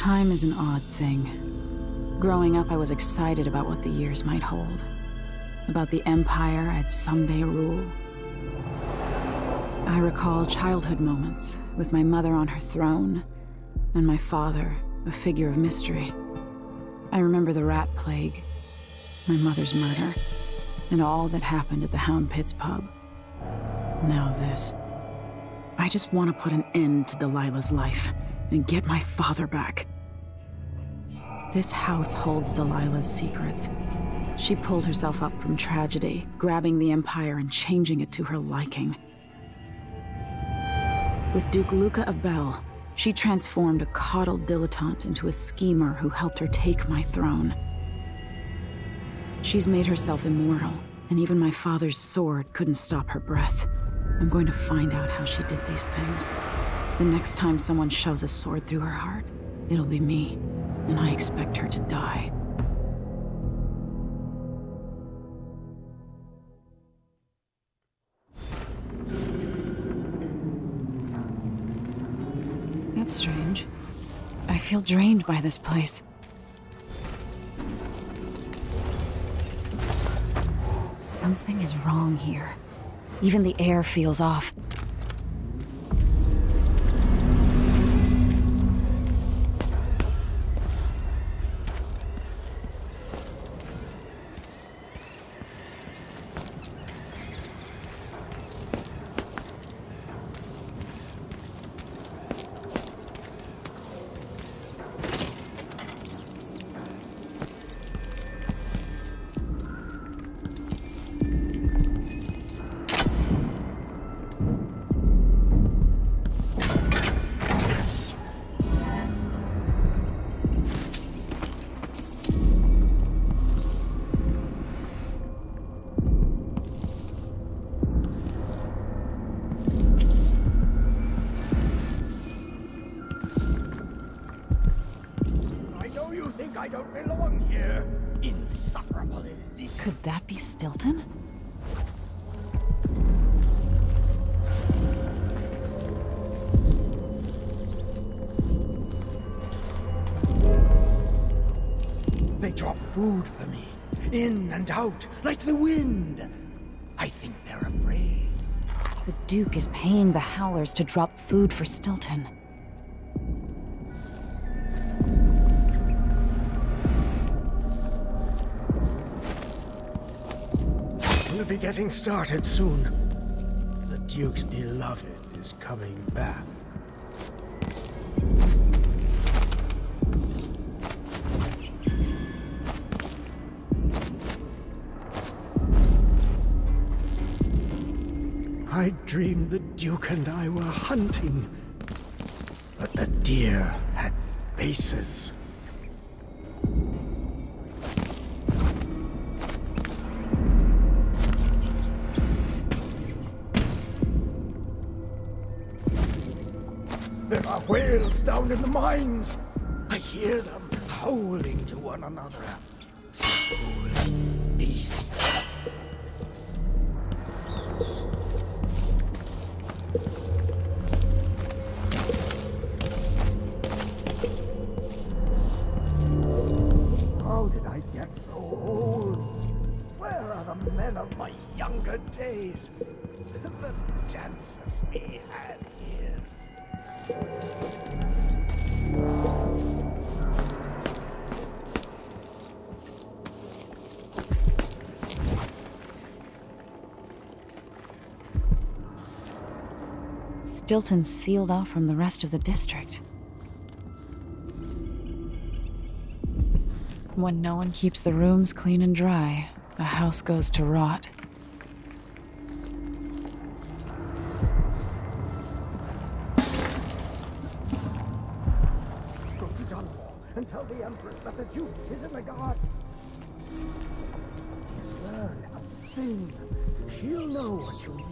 Time is an odd thing. Growing up, I was excited about what the years might hold. About the empire I'd someday rule. I recall childhood moments, with my mother on her throne, and my father, a figure of mystery. I remember the rat plague, my mother's murder, and all that happened at the Hound Pits pub. Now this. I just want to put an end to Delilah's life, and get my father back. This house holds Delilah's secrets. She pulled herself up from tragedy, grabbing the Empire and changing it to her liking. With Duke Luca of Bell, she transformed a coddled dilettante into a schemer who helped her take my throne. She's made herself immortal, and even my father's sword couldn't stop her breath. I'm going to find out how she did these things. The next time someone shoves a sword through her heart, it'll be me, and I expect her to die. That's strange. I feel drained by this place. Something is wrong here. Even the air feels off. I don't belong here. Insufferable elite. Could that be Stilton? They drop food for me, in and out, like the wind. I think they're afraid. The Duke is paying the Howlers to drop food for Stilton. We'll be getting started soon. The Duke's beloved is coming back. I dreamed the Duke and I were hunting, but the deer had faces. There are whales down in the mines. I hear them howling to one another. Foul beasts. How did I get so old? Where are the men of my younger days? The dances we had here. Stilton's sealed off from the rest of the district. When no one keeps the rooms clean and dry, the house goes to rot. Go to Dunwall and tell the Empress that the Duke is in the garden. He's learned how to sing. She'll know what you mean.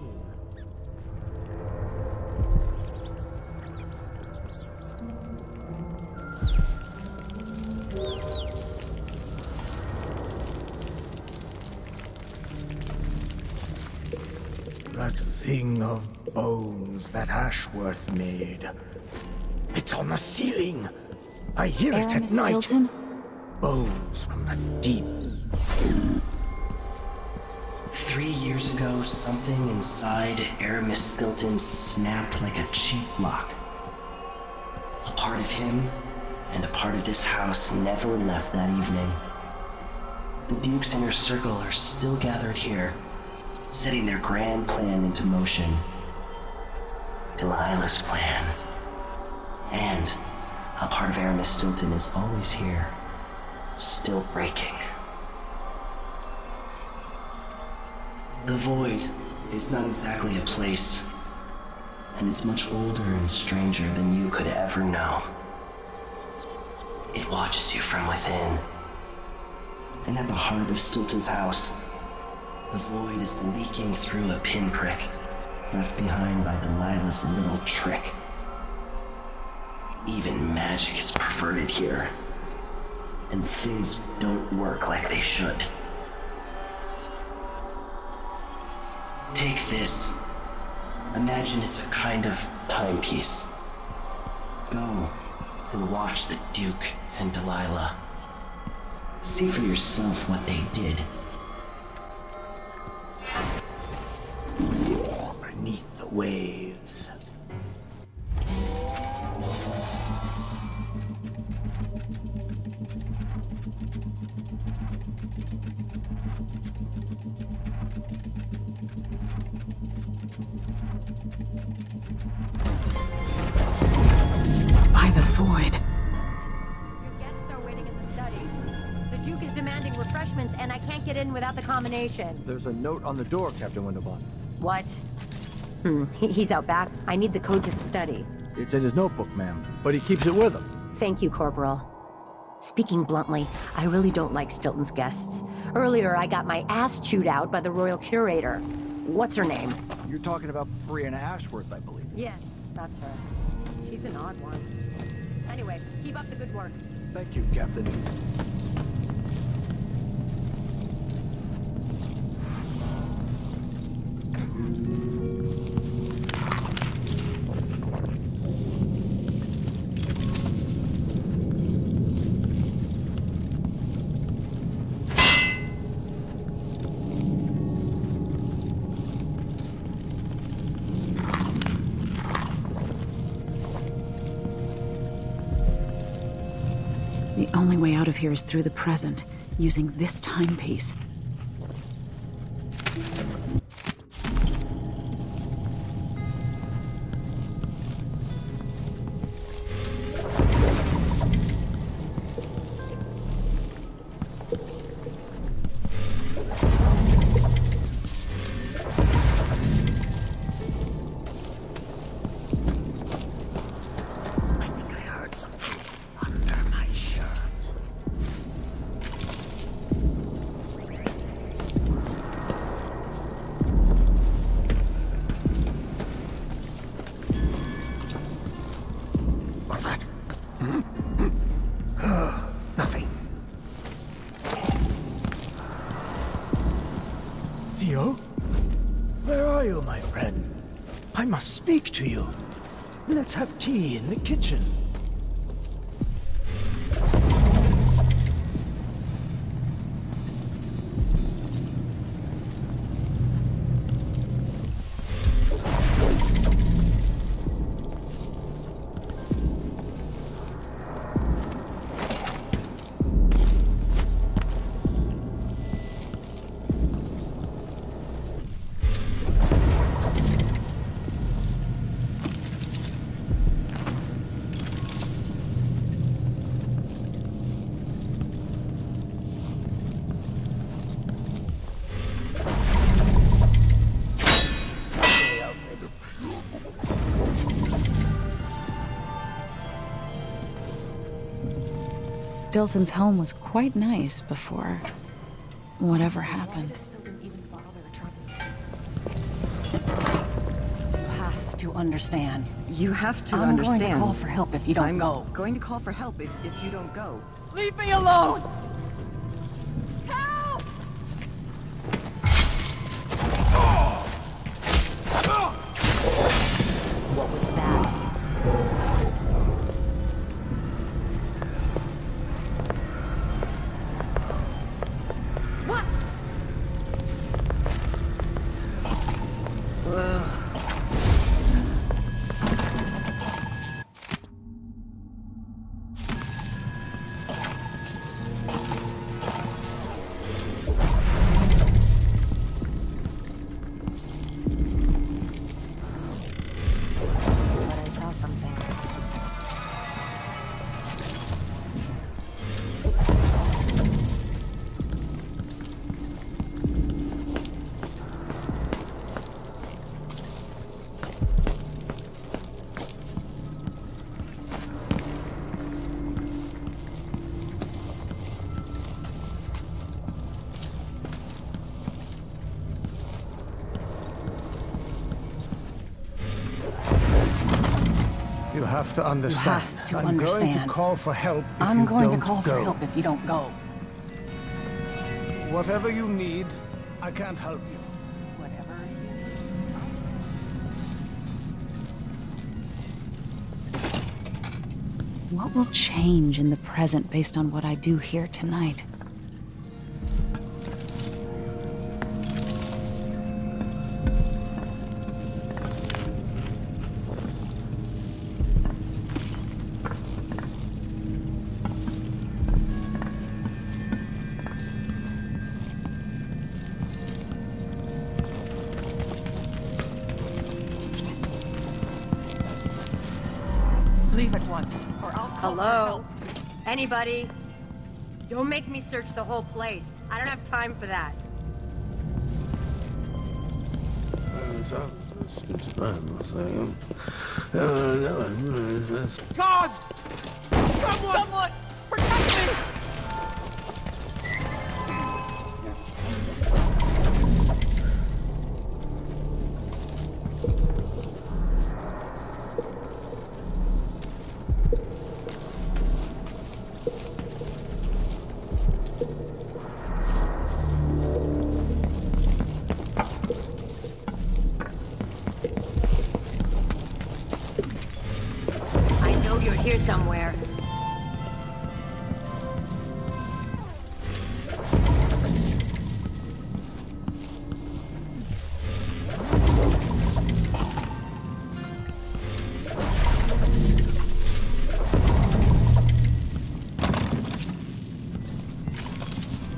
That thing of bones that Ashworth made. It's on the ceiling. I hear it at Aramis night. Stilton? Bones from the deep. 3 years ago, something inside Aramis Stilton snapped like a cheap lock. A part of him and a part of this house never left that evening. The Duke's inner circle are still gathered here, setting their grand plan into motion. Delilah's plan. And a part of Aramis Stilton is always here, still breaking. The Void is not exactly a place, and it's much older and stranger than you could ever know. It watches you from within. And at the heart of Stilton's house, the Void is leaking through a pinprick left behind by Delilah's little trick. Even magic is perverted here, and things don't work like they should. Take this. Imagine it's a kind of timepiece. Go and watch the Duke and Delilah. See for yourself what they did. Beneath the waves. By the Void. Your guests are waiting in the study. The Duke is demanding refreshments, and I can't get in without the combination. There's a note on the door, Captain Windelband. What? He's out back. I need the code to the study. It's in his notebook, ma'am, but he keeps it with him. Thank you, Corporal. Speaking bluntly, I really don't like Stilton's guests. Earlier, I got my ass chewed out by the Royal Curator. What's her name? You're talking about Brianna Ashworth, I believe. Yes, that's her. She's an odd one. Anyway, keep up the good work. Thank you, Captain. The only way out of here is through the present, using this timepiece. I must speak to you. Let's have tea in the kitchen. Stilton's home was quite nice before whatever happened. You have to understand. You have to I'm understand. going to call for help if you don't go. I'm going to call for help if you don't go. Leave me alone! What was that? have to understand. You have to I'm understand. going to call for help if I'm you going to don't call for go. help if you don't go. Whatever you need, I can't help you. Whatever. What will change in the present based on what I do here tonight? Leave at once, or I'll call for Hello? help. Anybody? Don't make me search the whole place. I don't have time for that. Guards! Someone! Protect me! I know you're here somewhere.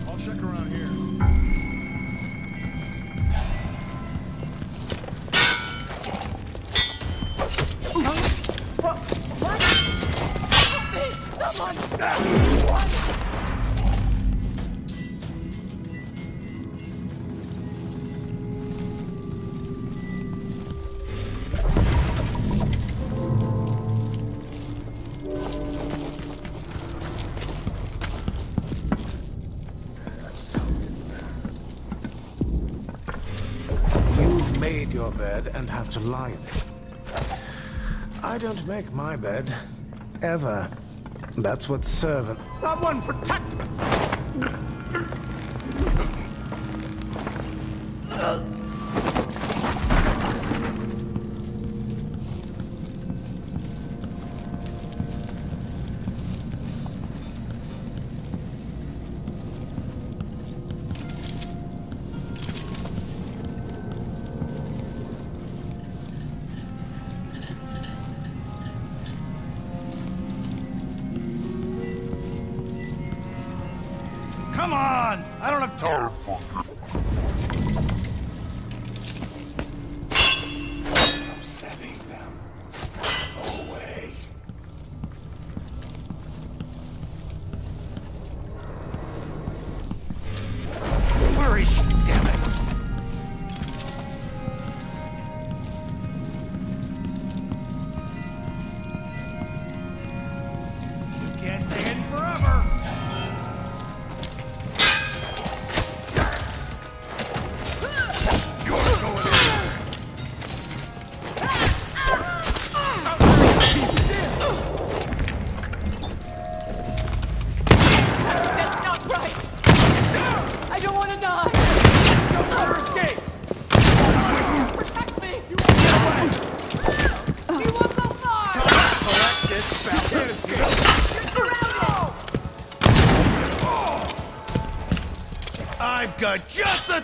I'll check around here. You've made your bed and have to lie in it. I don't make my bed. Ever. That's what servant... Someone protect me! Come on! I don't have time for I'm setting them away. Where is she? Damn it! You can't stay hidden forever. That's not right! I don't want to die! Don't let her escape! Protect me! You won't go far! Collect this bastard! I've got just the...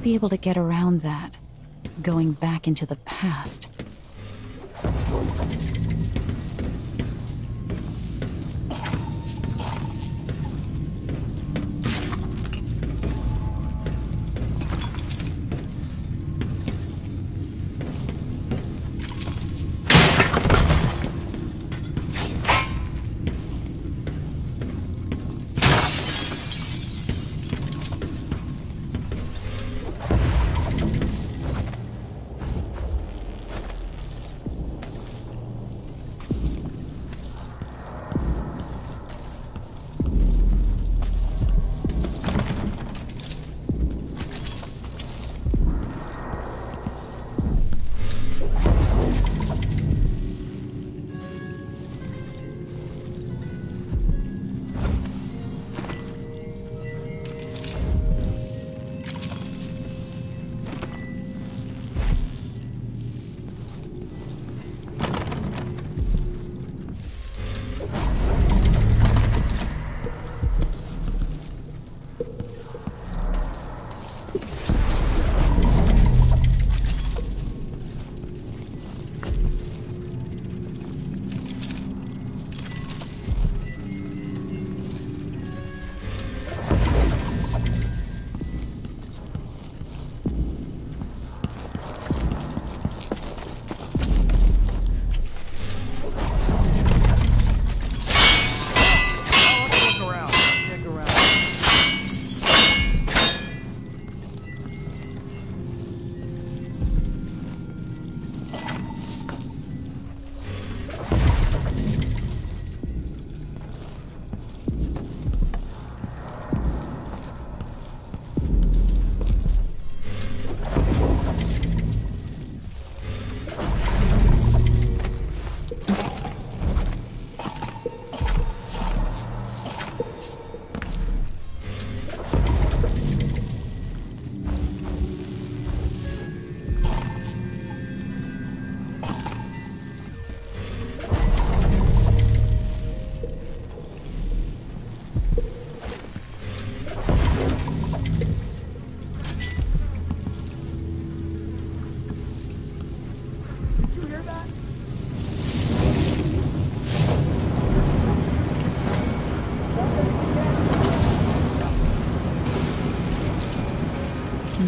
be able to get around that, going back into the past.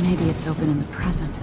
Maybe it's open in the present.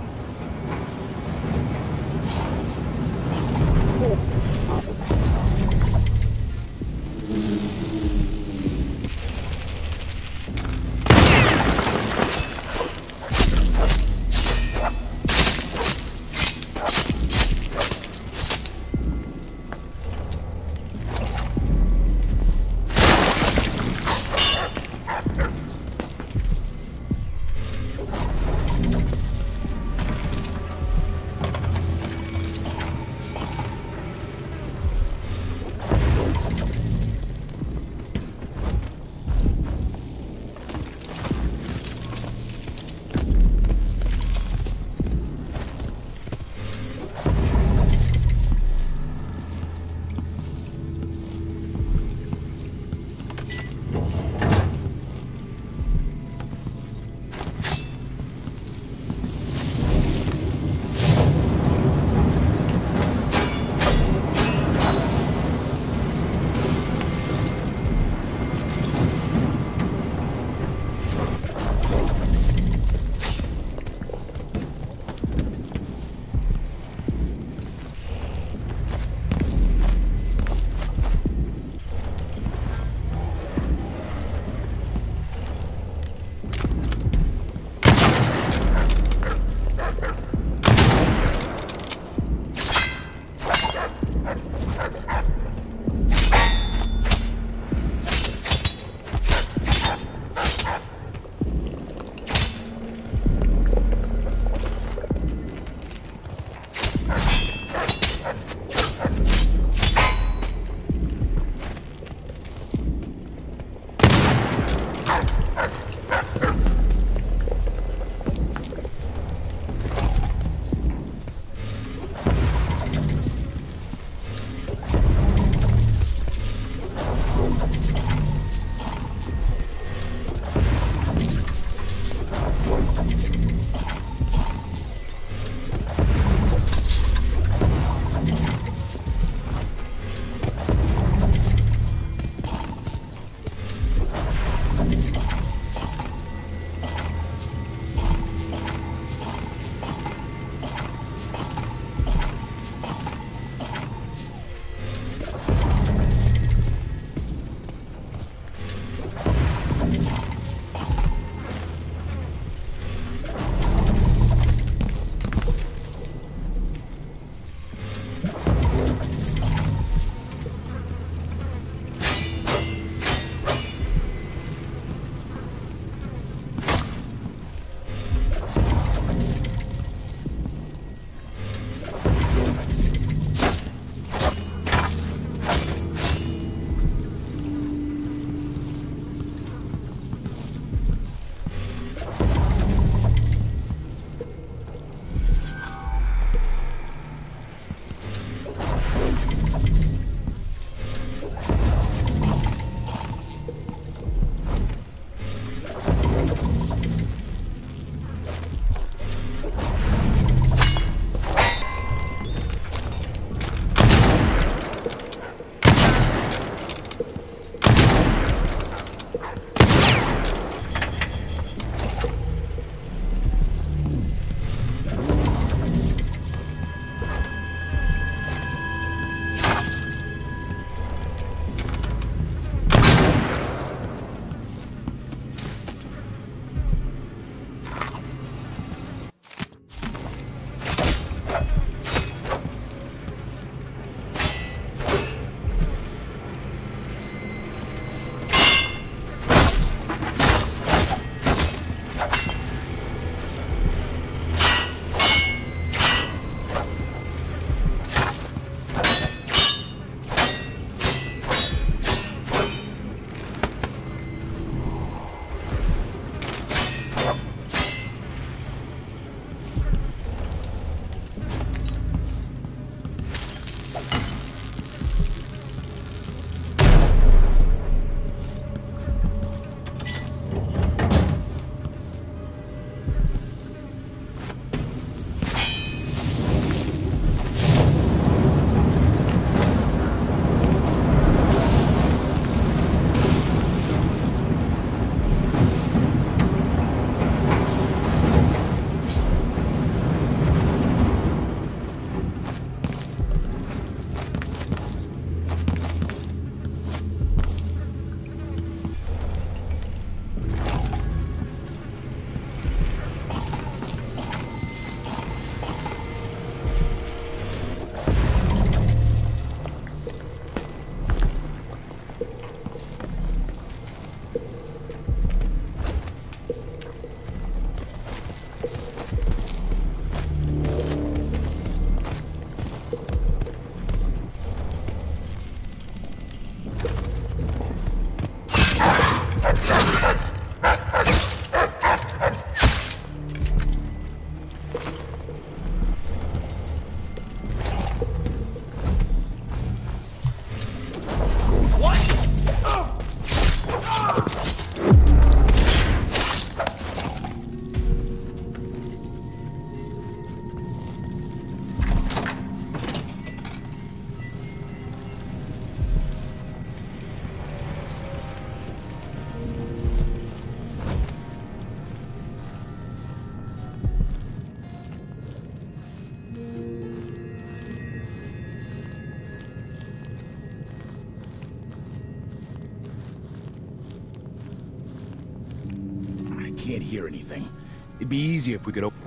Can't hear anything. It'd be easier if we could open.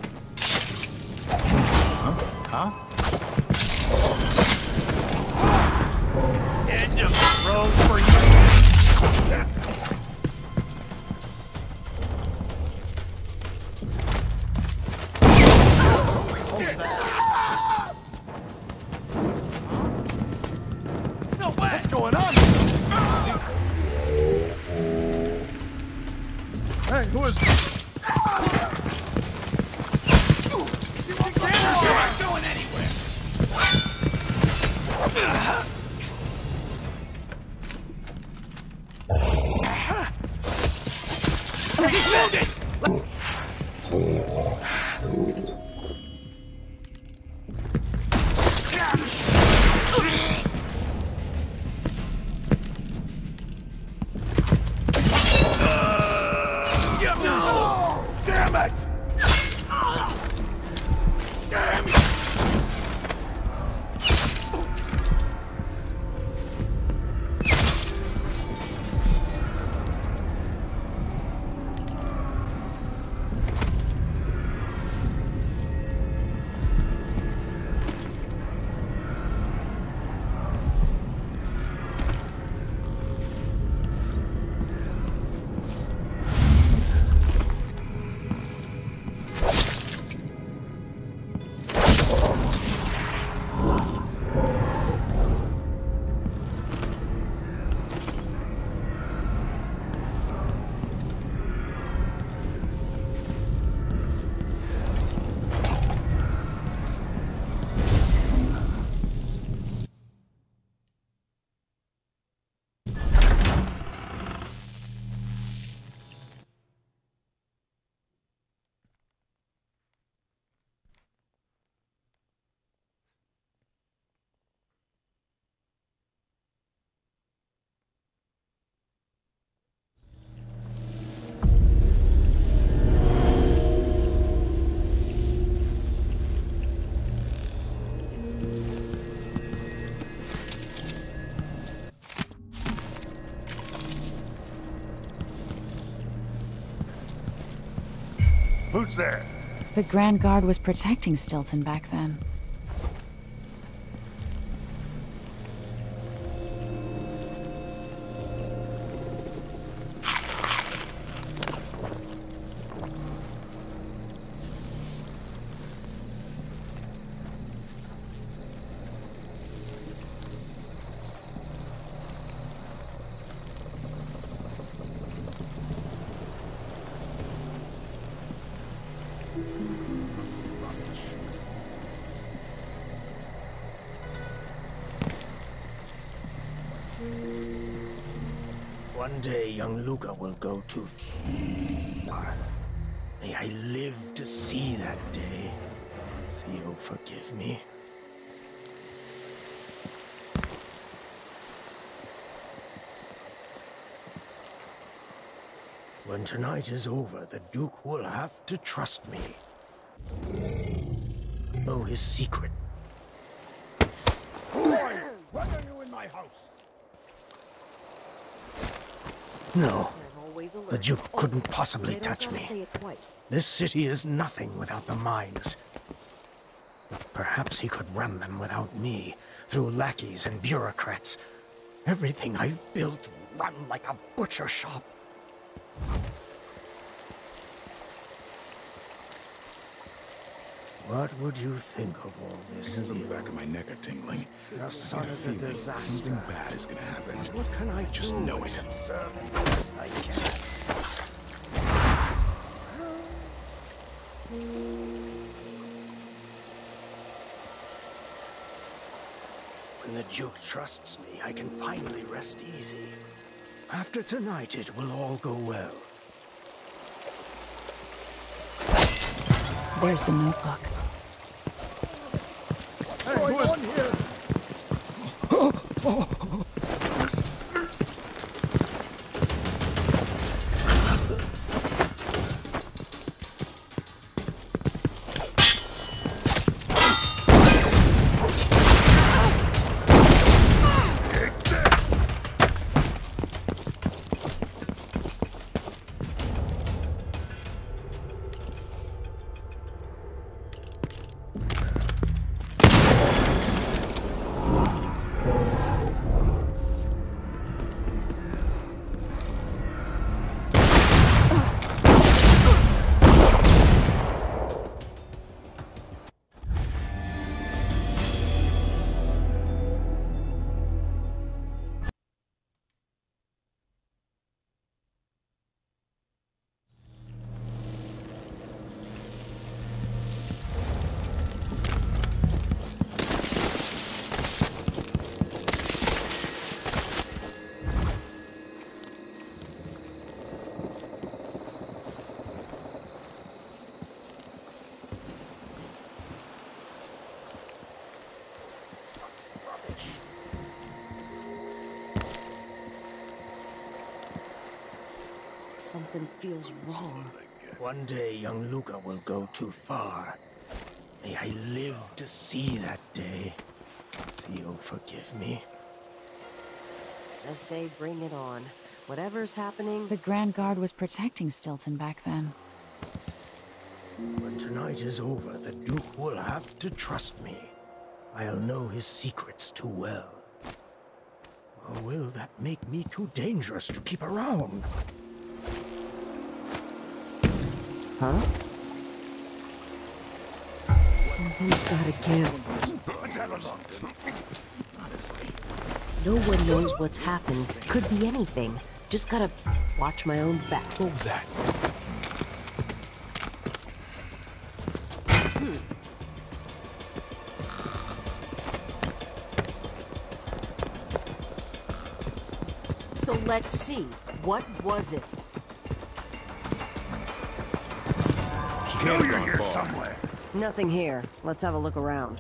Huh? End of the road for you. No way! What's going on? Hey, who is this? You're not going anywhere! He's wounded! Damn it! Damn it! Who's there? The Grand Guard was protecting Stilton back then. One day, young Luca will go too far. May I live to see that day. Theo, forgive me. When tonight is over, the Duke will have to trust me. Know his secret. Who are you? Why are you in my house? No, the Duke couldn't possibly touch me. This city is nothing without the mines. But perhaps he could run them without me, through lackeys and bureaucrats. Everything I've built run like a butcher shop. What would you think of all this? The back of my neck are tingling. The son of a disaster. Something bad is gonna happen. What can I just do know it. to serve as I can? When the Duke trusts me, I can finally rest easy. After tonight, it will all go well. There's the notebook. Hey, what's going on here? Something feels wrong. One day, young Luca will go too far. May I live to see that day. You'll forgive me. I say bring it on. Whatever's happening... The Grand Guard was protecting Stilton back then. When tonight is over, the Duke will have to trust me. I'll know his secrets too well. Or will that make me too dangerous to keep around? Huh? Something's gotta give. Let's have a look. Honestly. No one knows what's happened. Could be anything. Just gotta watch my own back. What was that? So let's see. What was it? I know you're here somewhere. Nothing here. Let's have a look around.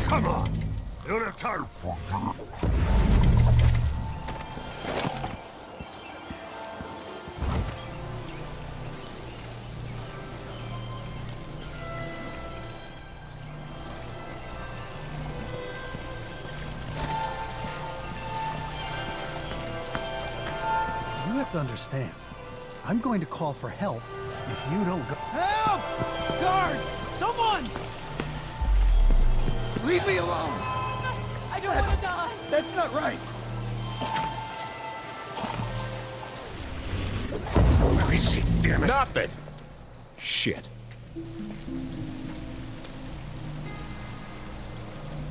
Come on. You don't have time for that. You have to understand. I'm going to call for help if you don't go. Help! Guards! Someone! Leave me alone! I don't want to die! That's not right! Where is she, damn it? Nothing! Shit.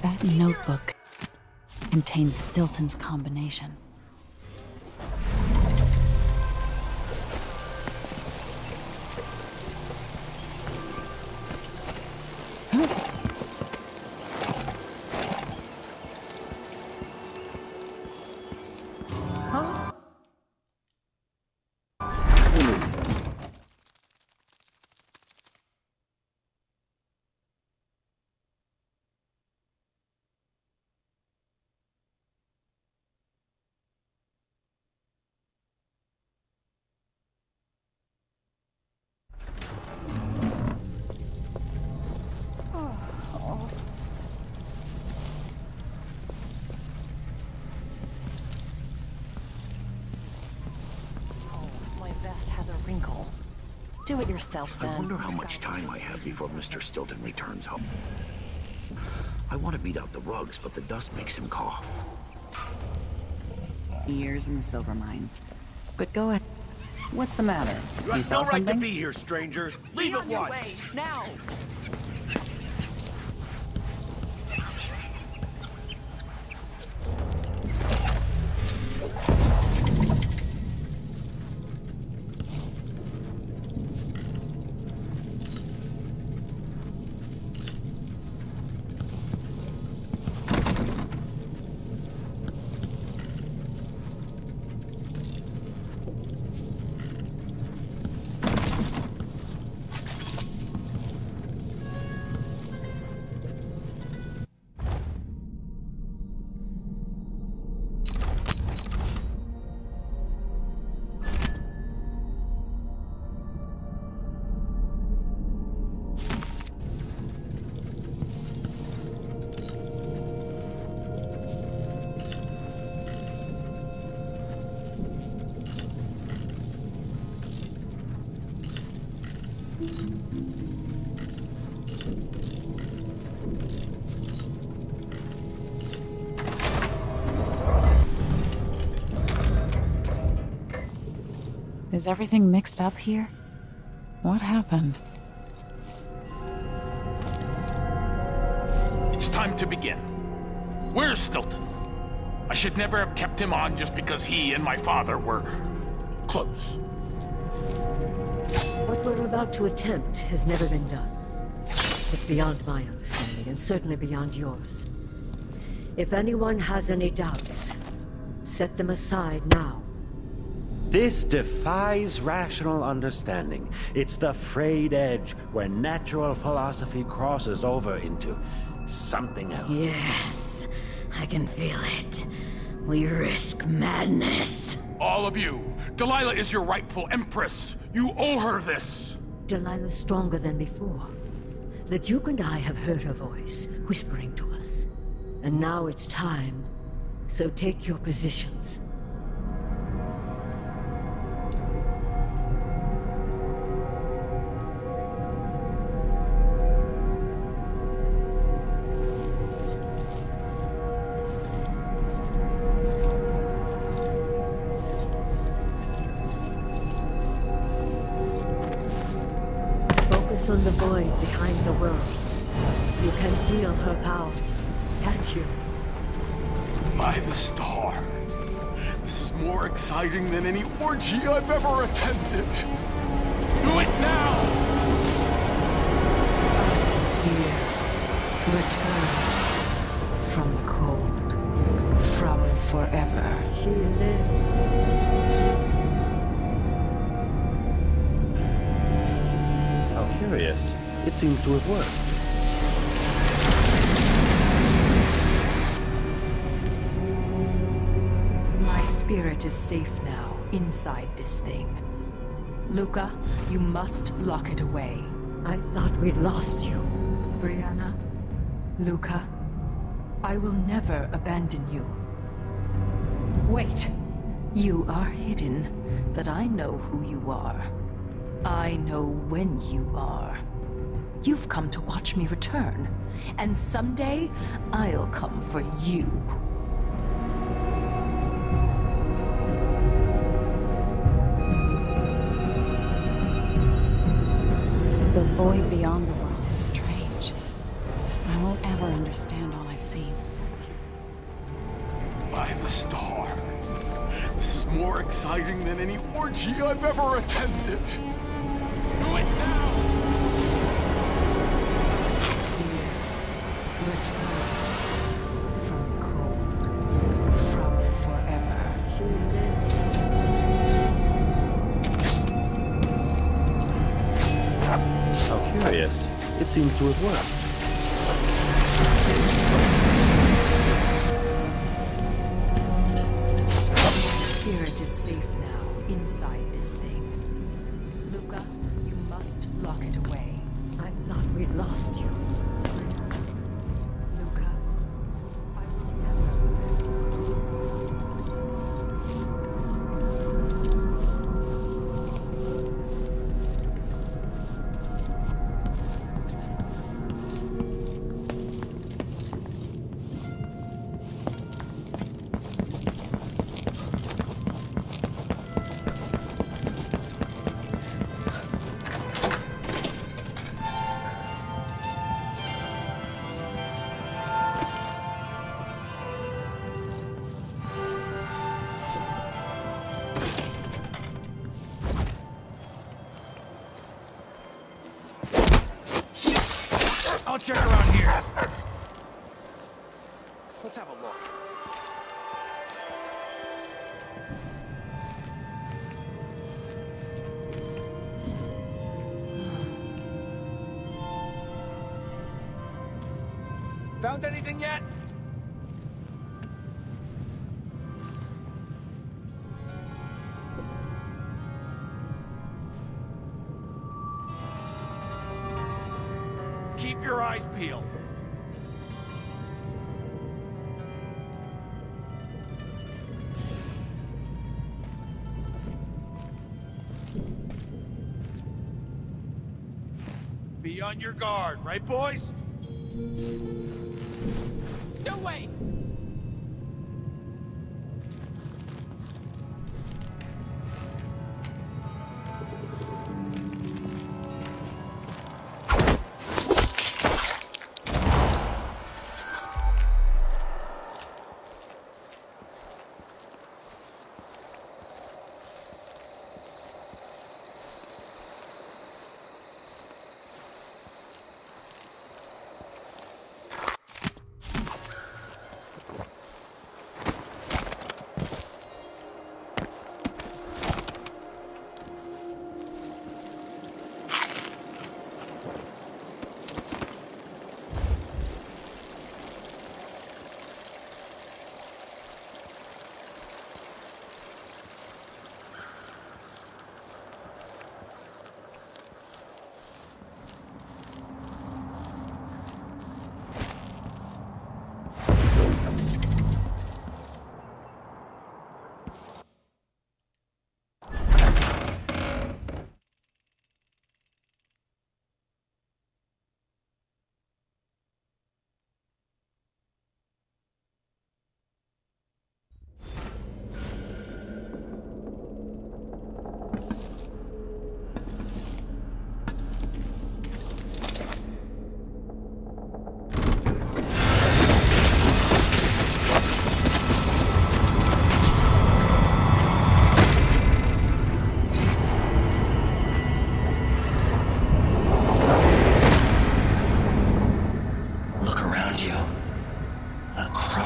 That notebook contains Stilton's combination. Do it yourself, then. I wonder how much time I have before Mr. Stilton returns home. I want to beat out the rugs, but the dust makes him cough. Years in the silver mines. But go ahead. What's the matter? You have no right to be here, stranger. Leave at once. Now! Is everything mixed up here? What happened? It's time to begin. Where's Stilton? I should never have kept him on just because he and my father were close. What we're about to attempt has never been done. It's beyond my understanding, and certainly beyond yours. If anyone has any doubts, set them aside now. This defies rational understanding. It's the frayed edge where natural philosophy crosses over into something else. Yes, I can feel it. We risk madness. All of you, Delilah is your rightful Empress. You owe her this. Delilah's stronger than before. The Duke and I have heard her voice, whispering to us. And now it's time. So take your positions. Focus on the void behind the world. You can feel her power, can't you? By the stars. This is more exciting than any orgy I've ever attended. Do it now! Here, returned from the cold, from forever. She lives. How curious. It seems to have worked. My spirit is safe now, inside this thing. Luca, you must lock it away. I thought we'd lost you. Brianna, Luca, I will never abandon you. Wait, you are hidden, but I know who you are. I know when you are. You've come to watch me return, and someday I'll come for you. The void beyond the world is strange. I won't ever understand all I've seen. By the stars. This is more exciting than any orgy I've ever attended. Do it now! Returned from the cold, from forever. How curious. It seems to have worked. Spirit is safe now, inside this thing. Luca, you must lock it away. I thought we'd lost you. Luca, I will never... I'll check around here. Let's have a look. Found anything yet? Keep your eyes peeled. Be on your guard, right, boys? No way!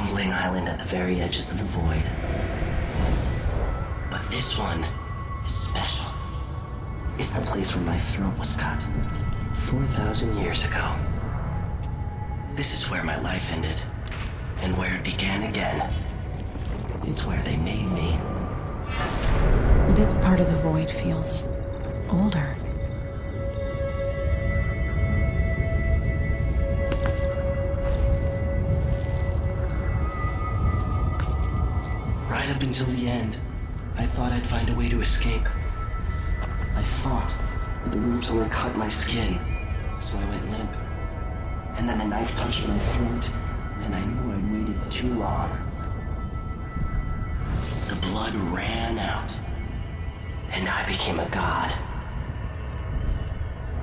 crumbling island at the very edges of the void. But this one is special. It's the place where my throat was cut 4,000 years ago. This is where my life ended, and where it began again. It's where they made me. This part of the void feels older. Right up until the end, I thought I'd find a way to escape. I fought, but the wounds only cut my skin, so I went limp. And then the knife touched my throat, and I knew I'd waited too long. The blood ran out, and I became a god.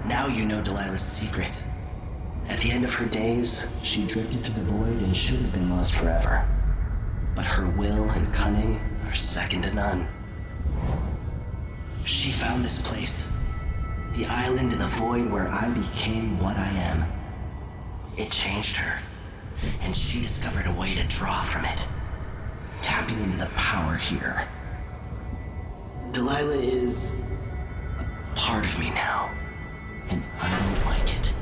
Now you know Delilah's secret. At the end of her days, she drifted through the void and should have been lost forever. But her will and cunning are second to none. She found this place, the island in the void where I became what I am. It changed her, and she discovered a way to draw from it, tapping into the power here. Delilah is a part of me now, and I don't like it.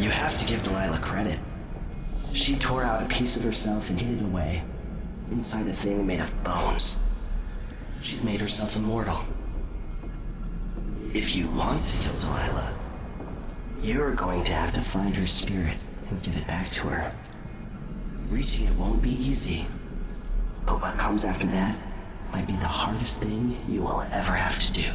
You have to give Delilah credit. She tore out a piece of herself and hid it away, inside a thing made of bones. She's made herself immortal. If you want to kill Delilah, you're going to have to find her spirit and give it back to her. Reaching it won't be easy, but what comes after that might be the hardest thing you will ever have to do.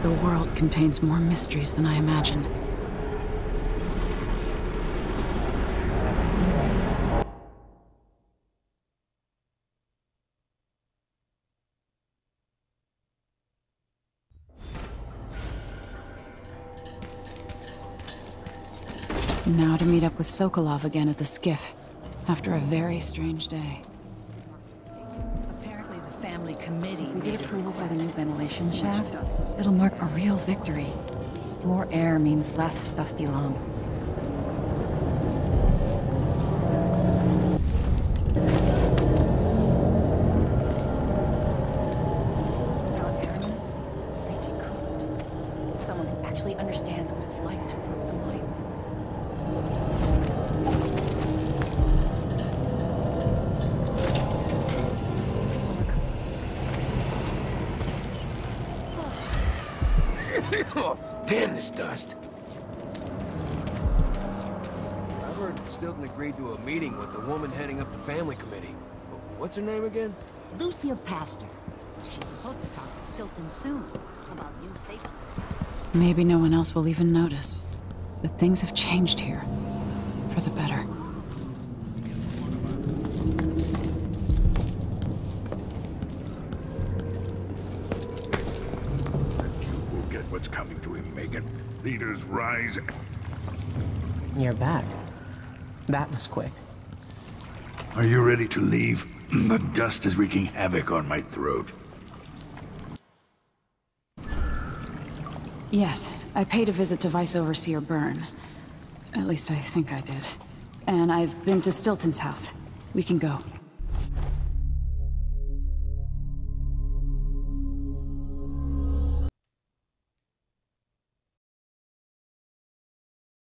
The world contains more mysteries than I imagined. Now to meet up with Sokolov again at the skiff, after a very strange day. Apparently the family committee We get approval for the new ventilation shaft. It'll mark a real victory. More air means less dusty lung. Without airness, really couldn't. Someone who actually understands what it's like to work the mines. Damn this dust. I've heard Stilton agreed to a meeting with the woman heading up the family committee. What's her name again? Lucia Pastor. She's supposed to talk to Stilton soon about new safety. Maybe no one else will even notice. But things have changed here. For the better. We'll get what's coming to him, Megan. Leaders rise. You're back. That was quick. Are you ready to leave? The dust is wreaking havoc on my throat. Yes, I paid a visit to Vice Overseer Byrne. At least I think I did. And I've been to Stilton's house. We can go.